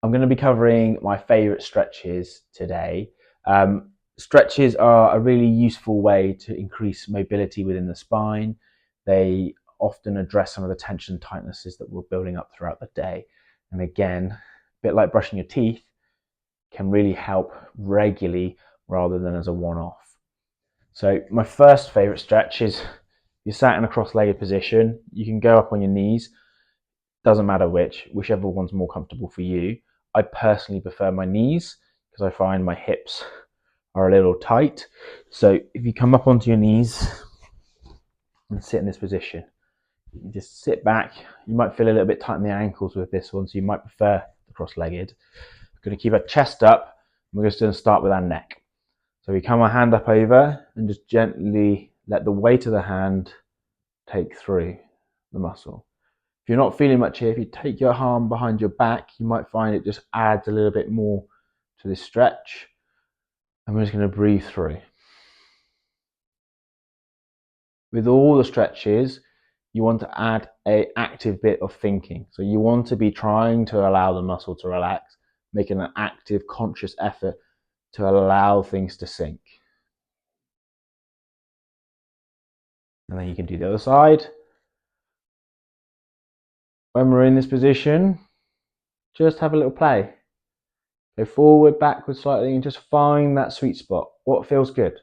I'm going to be covering my favorite stretches today. Stretches are a really useful way to increase mobility within the spine. They often address some of the tension and tightnesses that we're building up throughout the day. And again, a bit like brushing your teeth, can really help regularly rather than as a one-off. So my first favorite stretch is you're sat in a cross-legged position. You can go up on your knees, doesn't matter whichever one's more comfortable for you. I personally prefer my knees because I find my hips are a little tight. So if you come up onto your knees and sit in this position, you just sit back. You might feel a little bit tight in the ankles with this one, so you might prefer the cross-legged. We're going to keep our chest up. We're just going to start with our neck. So we come our hand up over and just gently let the weight of the hand take through the muscle. If you're not feeling much here, if you take your arm behind your back, you might find it just adds a little bit more to this stretch. And we're just going to breathe through. With all the stretches, you want to add an active bit of thinking. So you want to be trying to allow the muscle to relax, making an active, conscious effort to allow things to sink. And then you can do the other side. When we're in this position, just have a little play. Go forward, backwards slightly, and just find that sweet spot. What feels good?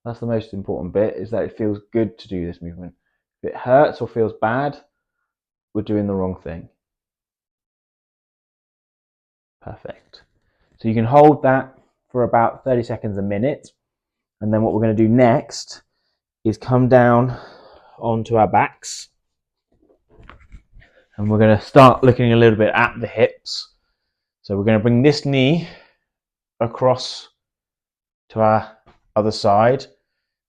That's the most important bit, is that it feels good to do this movement. If it hurts or feels bad, we're doing the wrong thing. Perfect. So you can hold that for about 30 seconds a minute. And then what we're going to do next is come down onto our backs. And we're going to start looking a little bit at the hips. So we're going to bring this knee across to our other side.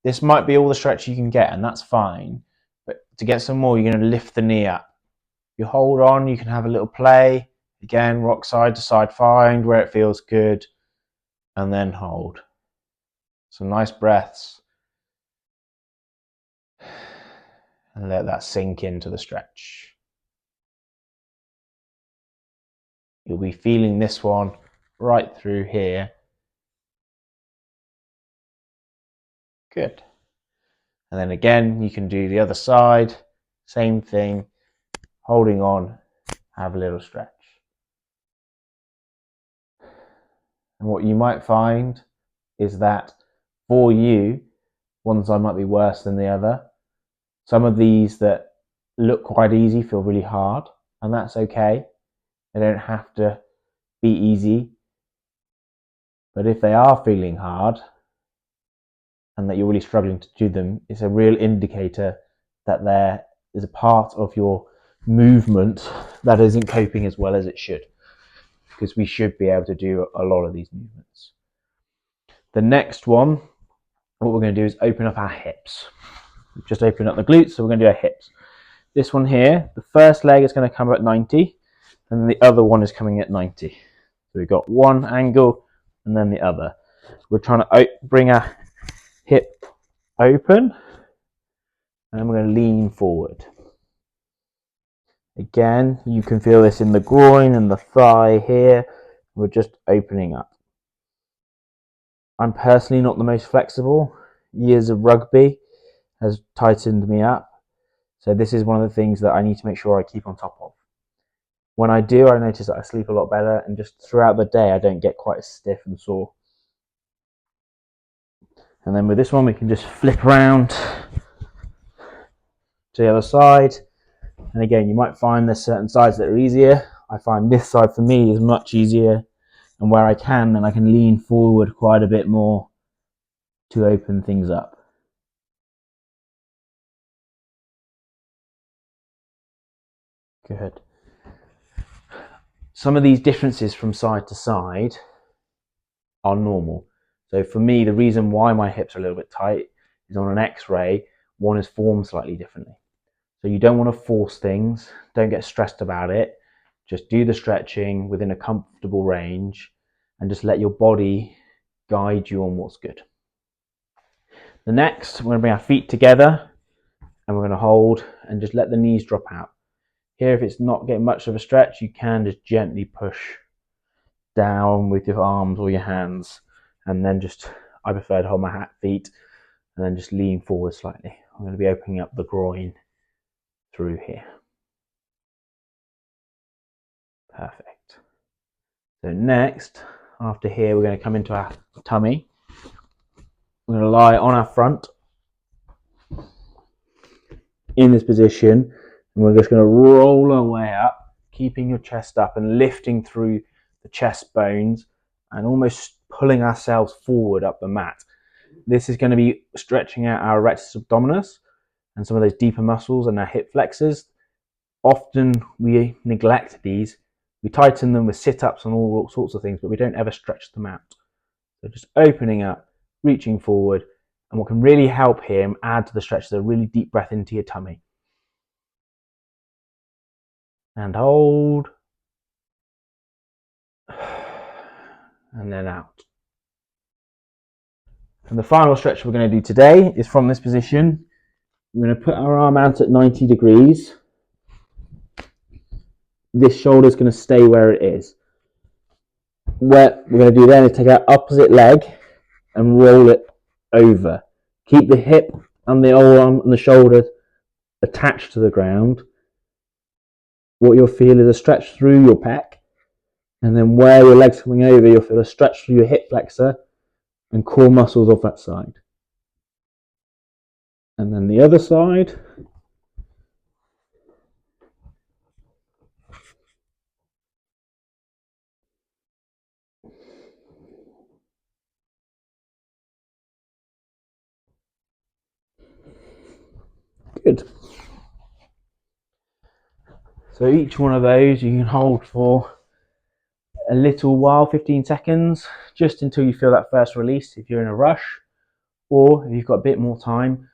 This might be all the stretch you can get, and that's fine. But to get some more, you're going to lift the knee up. You hold on, you can have a little play. Again, rock side to side, find where it feels good, and then hold. Some nice breaths. And let that sink into the stretch. You'll be feeling this one right through here. Good. And then again, you can do the other side. Same thing. Holding on, have a little stretch. And what you might find is that for you, one side might be worse than the other. Some of these that look quite easy feel really hard, and that's okay. They don't have to be easy. But if they are feeling hard and that you're really struggling to do them, it's a real indicator that there is a part of your movement that isn't coping as well as it should, because we should be able to do a lot of these movements. The next one, what we're going to do is open up our hips. We've just opened up the glutes, so we're going to do our hips. This one here, the first leg is going to come at 90, and then the other one is coming at 90. So we've got one angle and then the other. We're trying to bring our hip open, and then we're going to lean forward. Again, you can feel this in the groin and the thigh here. We're just opening up. I'm personally not the most flexible. Years of rugby has tightened me up. So this is one of the things that I need to make sure I keep on top of. When I do, I notice that I sleep a lot better, and just throughout the day, I don't get quite as stiff and sore. And then with this one, we can just flip around to the other side. And again, you might find there's certain sides that are easier. I find this side for me is much easier, and where I can, then I can lean forward quite a bit more to open things up. Good. Some of these differences from side to side are normal. So for me, the reason why my hips are a little bit tight is on an x-ray, one is formed slightly differently. So you don't want to force things, don't get stressed about it. Just do the stretching within a comfortable range and just let your body guide you on what's good. The next, we're going to bring our feet together and we're going to hold and just let the knees drop out. Here, if it's not getting much of a stretch, you can just gently push down with your arms or your hands, and then just, I prefer to hold my feet and then just lean forward slightly. I'm going to be opening up the groin through here. Perfect. So next, after here, we're going to come into our tummy. We're going to lie on our front in this position, and we're just going to roll our way up, keeping your chest up and lifting through the chest bones and almost pulling ourselves forward up the mat. This is going to be stretching out our rectus abdominis and some of those deeper muscles and our hip flexors. Often we neglect these. We tighten them with sit-ups and all sorts of things, but we don't ever stretch them out. So just opening up, reaching forward, and what can really help here and add to the stretch is a really deep breath into your tummy. And hold. And then out. And the final stretch we're going to do today is from this position. We're going to put our arm out at 90 degrees. This shoulder is going to stay where it is. What we're going to do then is take our opposite leg and roll it over. Keep the hip and the arm and the shoulder attached to the ground. What you'll feel is a stretch through your pec, and then where your leg's coming over, you'll feel a stretch through your hip flexor and core muscles off that side. And then the other side. Good. So each one of those you can hold for a little while, 15 seconds, just until you feel that first release if you're in a rush, or if you've got a bit more time,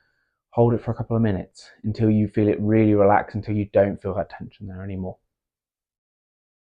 hold it for a couple of minutes until you feel it really relax, until you don't feel that tension there anymore.